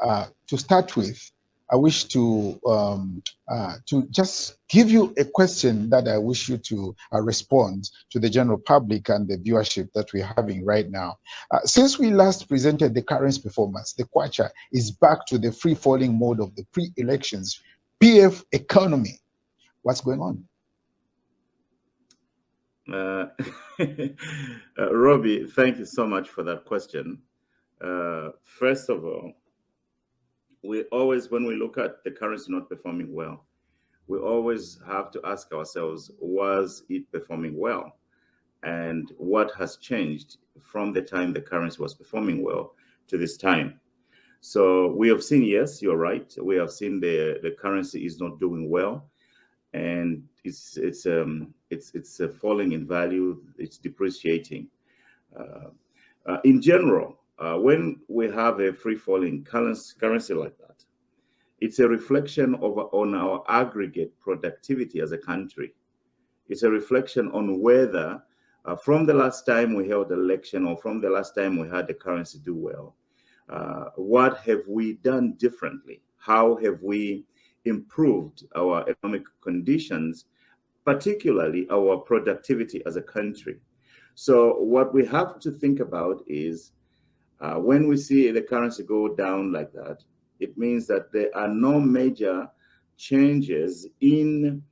to start with, I wish to just give you a question that I wish you to respond to the general public and the viewership that we're having right now. Since we last presented the currency performance, the Kwacha is back to the free-falling mode of the pre-elections PF economy. What's going on? Robbie, thank you so much for that question. First of all, we always, when we look at the currency not performing well, we always have to ask ourselves, was it performing well? And what has changed from the time the currency was performing well to this time? So we have seen, yes, you're right. We have seen the currency is not doing well, and it's falling in value. It's depreciating. In general, when we have a free-falling currency like that, it's a reflection on our aggregate productivity as a country. It's a reflection on whether from the last time we held an election or from the last time we had the currency do well, what have we done differently? How have we improved our economic conditions, particularly our productivity as a country? So what we have to think about is when we see the currency go down like that, it means that there are no major changes in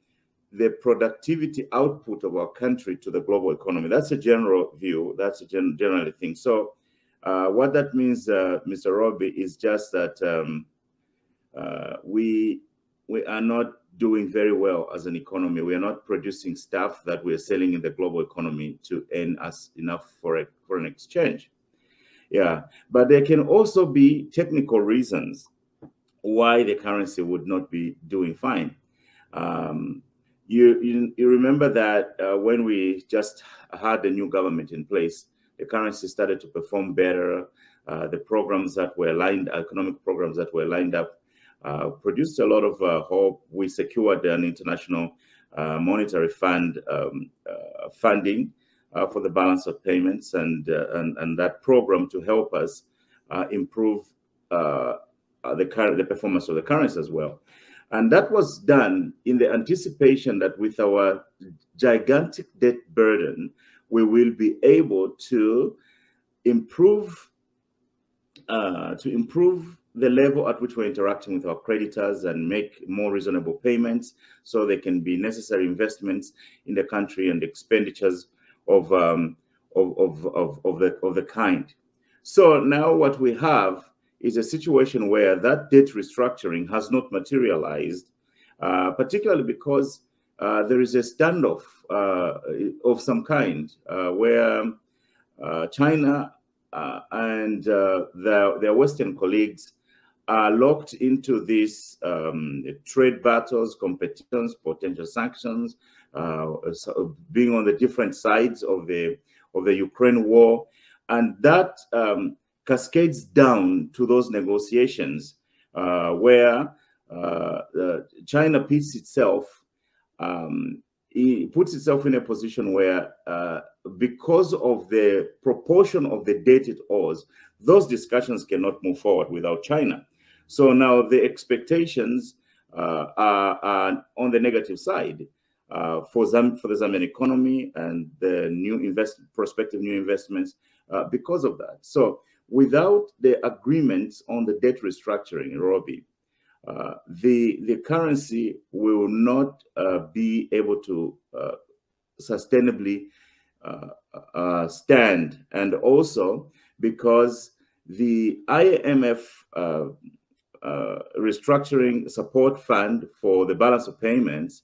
the productivity output of our country to the global economy. That's a general view. That's a general thing. So what that means, Mr. Robbie, is just that we are not doing very well as an economy. We are not producing stuff that we are selling in the global economy to earn us enough for an exchange. Yeah, but there can also be technical reasons why the currency would not be doing fine. You remember that when we just had the new government in place, the currency started to perform better. The programs that were economic programs that were lined up, produced a lot of hope. We secured an international monetary fund funding for the balance of payments and that program to help us improve the performance of the currency as well. And that was done in the anticipation that with our gigantic debt burden, we will be able to improve the level at which we're interacting with our creditors and make more reasonable payments, so there can be necessary investments in the country and expenditures of the kind. So now what we have is a situation where that debt restructuring has not materialized, particularly because there is a standoff of some kind where China and their Western colleagues are locked into these trade battles, competitions, potential sanctions, being on the different sides of the Ukraine war, and that cascades down to those negotiations where China puts itself in a position where, because of the proportion of the debt it owes, those discussions cannot move forward without China. So now the expectations are on the negative side for the Zambian economy and the prospective new investments because of that. So without the agreements on the debt restructuring, Robbie, the currency will not be able to sustainably stand, and also because the IMF restructuring support fund for the balance of payments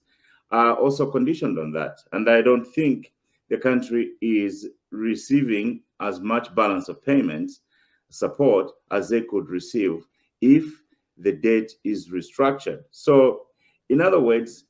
are also conditioned on that, and I don't think the country is receiving as much balance of payments support as they could receive if the debt is restructured. So, in other words,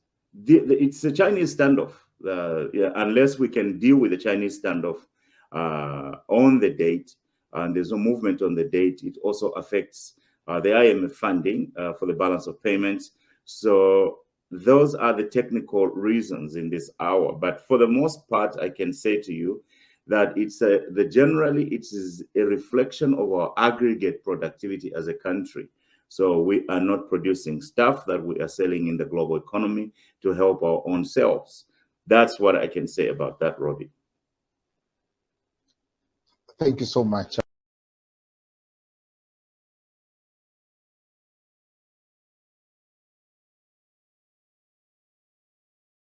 it's a Chinese standoff. Unless we can deal with the Chinese standoff on the date, and there's no movement on the date, it also affects the IMF funding for the balance of payments. So those are the technical reasons in this hour. But for the most part, I can say to you that generally it is a reflection of our aggregate productivity as a country. So we are not producing stuff that we are selling in the global economy to help our own selves. That's what I can say about that, Robbie. Thank you so much.